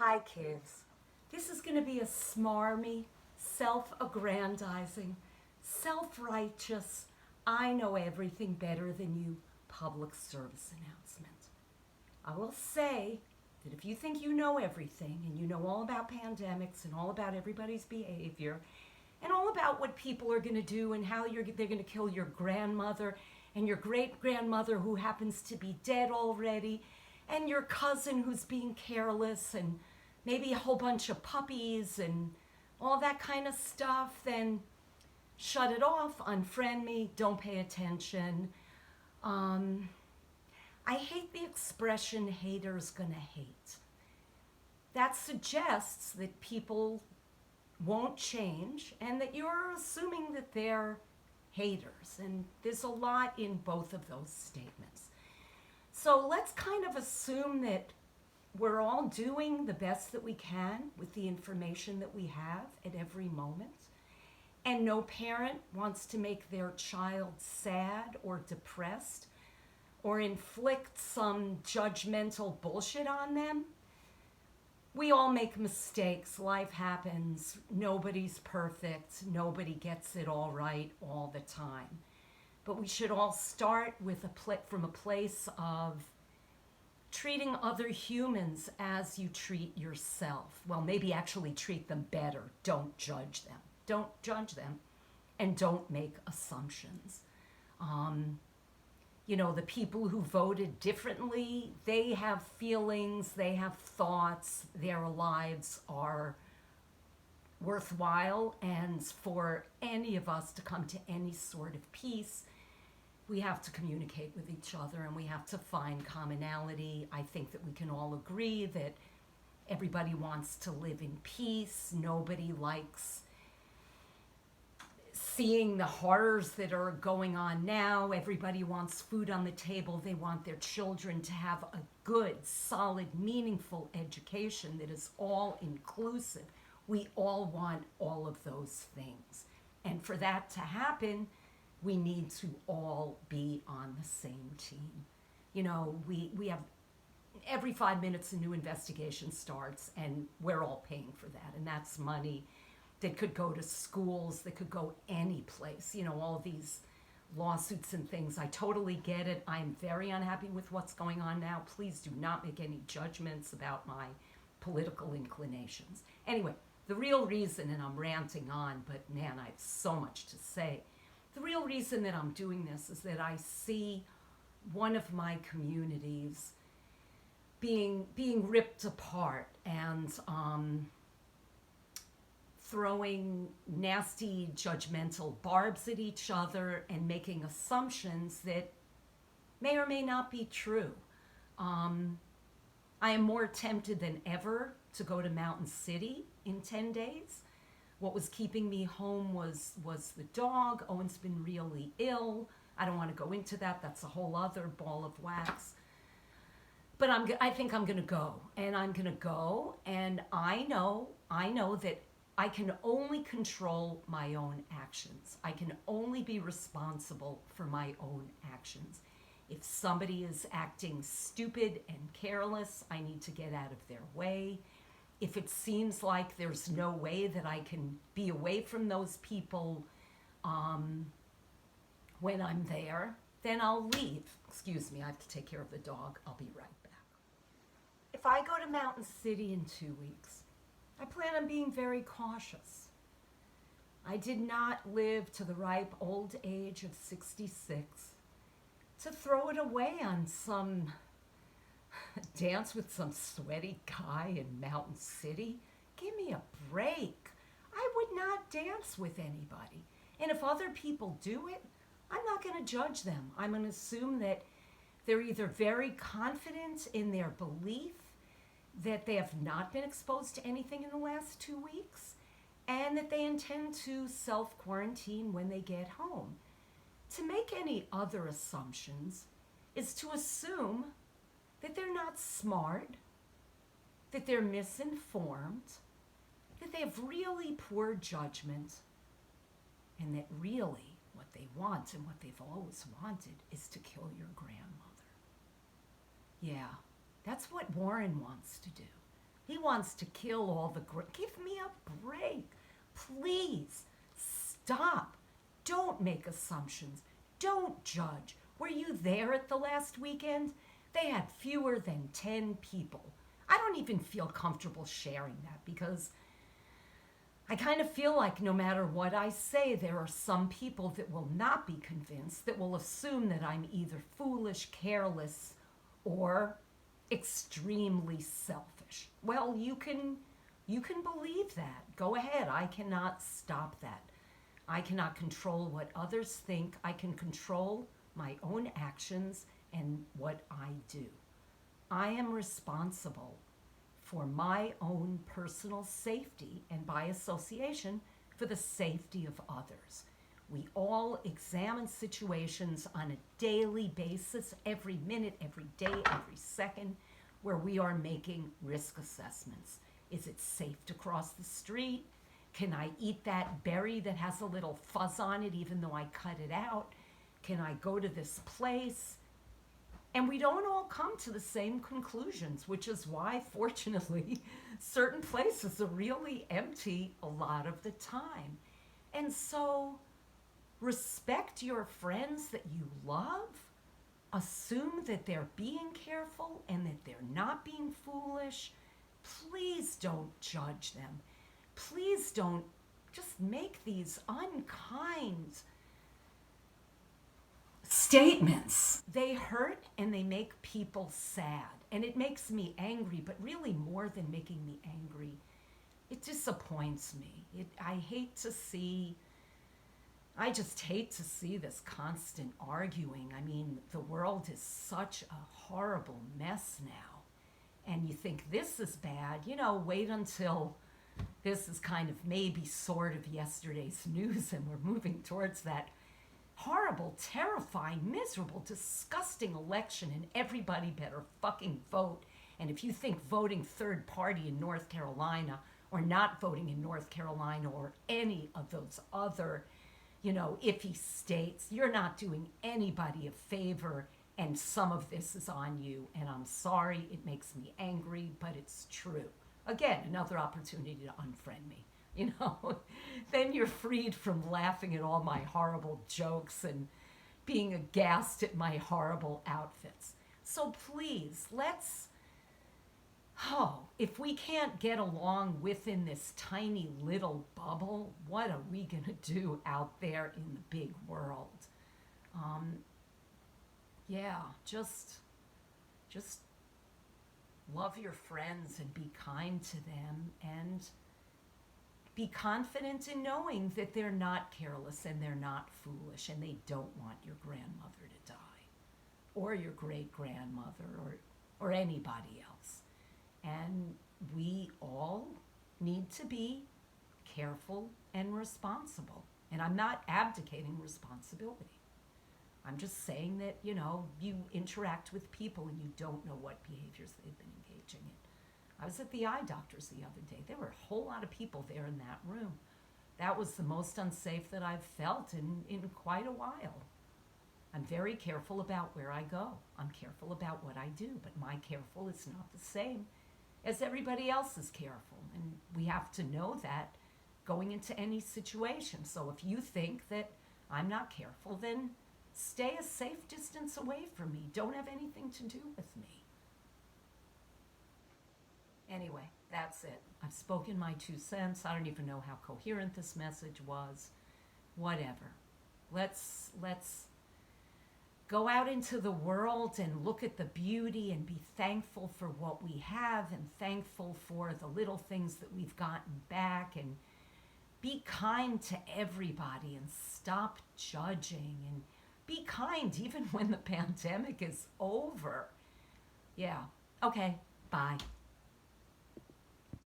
Hi, kids. This is going to be a smarmy, self-aggrandizing, self-righteous, I know everything better than you public service announcement. I will say that if you think you know everything and you know all about pandemics and all about everybody's behavior and all about what people are going to do and how they're going to kill your grandmother and your great-grandmother who happens to be dead already and your cousin who's being careless and maybe a whole bunch of puppies and all that kind of stuff, then shut it off, unfriend me, don't pay attention. I hate the expression haters gonna hate. That suggests that people won't change and that you're assuming that they're haters. And there's a lot in both of those statements. So let's kind of assume that we're all doing the best that we can with the information that we have at every moment. And no parent wants to make their child sad or depressed or inflict some judgmental bullshit on them. We all make mistakes. Life happens. Nobody's perfect. Nobody gets it all right all the time. But we should all start with from a place of treating other humans as you treat yourself. Well, maybe actually treat them better. Don't judge them. Don't judge them, and don't make assumptions. The people who voted differently, they have feelings, they have thoughts, their lives are worthwhile, and for any of us to come to any sort of peace, we have to communicate with each other and we have to find commonality. I think that we can all agree that everybody wants to live in peace. Nobody likes seeing the horrors that are going on now. Everybody wants food on the table. They want their children to have a good, solid, meaningful education that is all inclusive. We all want all of those things. And for that to happen, we need to all be on the same team. We have every 5 minutes a new investigation starts, and we're all paying for that. And that's money that could go to schools, that could go any place. All these lawsuits and things. I totally get it. I'm very unhappy with what's going on now. Please do not make any judgments about my political inclinations. Anyway, the real reason, and I'm ranting on, but man, I have so much to say. The real reason that I'm doing this is that I see one of my communities being ripped apart and throwing nasty, judgmental barbs at each other and making assumptions that may or may not be true. I am more tempted than ever to go to Mountain City in 10 days. What was keeping me home was the dog. Owen's been really ill. I don't want to go into that. That's a whole other ball of wax. But I think I'm going to go. And I'm going to go. And I know that I can only control my own actions. I can only be responsible for my own actions. If somebody is acting stupid and careless, I need to get out of their way. If it seems like there's no way that I can be away from those people when I'm there, then I'll leave. Excuse me, I have to take care of the dog. I'll be right back. If I go to Mountain City in 2 weeks, I plan on being very cautious. I did not live to the ripe old age of 66 to throw it away on some dance with some sweaty guy in Mountain City. Give me a break. I would not dance with anybody. And if other people do it, I'm not going to judge them. I'm going to assume that they're either very confident in their belief that they have not been exposed to anything in the last 2 weeks and that they intend to self-quarantine when they get home. To make any other assumptions is to assume that they're not smart, that they're misinformed, that they have really poor judgment, and that really what they want and what they've always wanted is to kill your grandmother. Yeah, that's what Warren wants to do. He wants to kill all the Give me a break. Please stop. Don't make assumptions. Don't judge. Were you there at the last weekend? They had fewer than 10 people. I don't even feel comfortable sharing that because I kind of feel like no matter what I say, there are some people that will not be convinced, that will assume that I'm either foolish, careless, or extremely selfish. Well, you can believe that. Go ahead. I cannot stop that. I cannot control what others think. I can control my own actions and what I do. I am responsible for my own personal safety and, by association, for the safety of others. We all examine situations on a daily basis, every minute, every day, every second, where we are making risk assessments. Is it safe to cross the street? Can I eat that berry that has a little fuzz on it even though I cut it out? Can I go to this place? And we don't all come to the same conclusions, which is why, fortunately, certain places are really empty a lot of the time. And so, respect your friends that you love. Assume that they're being careful and that they're not being foolish. Please don't judge them. Please don't just make these unkind statements. They hurt and they make people sad. And it makes me angry, but really more than making me angry, it disappoints me. I just hate to see this constant arguing. I mean, the world is such a horrible mess now. And you think this is bad, wait until this is kind of maybe sort of yesterday's news and we're moving towards that horrible, terrifying, miserable, disgusting election and everybody better fucking vote. And if you think voting third party in North Carolina or not voting in North Carolina or any of those other, iffy states, you're not doing anybody a favor, and some of this is on you. And I'm sorry, it makes me angry, but it's true. Again, another opportunity to unfriend me. Then you're freed from laughing at all my horrible jokes and being aghast at my horrible outfits. So please, if we can't get along within this tiny little bubble, what are we going to do out there in the big world? Just love your friends and be kind to them and be confident in knowing that they're not careless and they're not foolish and they don't want your grandmother to die or your great-grandmother or anybody else. And we all need to be careful and responsible. And I'm not abdicating responsibility. I'm just saying that, you interact with people and you don't know what behaviors they've been engaging in. I was at the eye doctor's the other day. There were a whole lot of people there in that room. That was the most unsafe that I've felt in quite a while. I'm very careful about where I go. I'm careful about what I do, but my careful is not the same as everybody else is careful. And we have to know that going into any situation. So if you think that I'm not careful, then stay a safe distance away from me. Don't have anything to do with me. Anyway, that's it. I've spoken my 2 cents. I don't even know how coherent this message was. Whatever. Let's go out into the world and look at the beauty and be thankful for what we have and thankful for the little things that we've gotten back, and be kind to everybody and stop judging and be kind even when the pandemic is over. Yeah. Okay. Bye.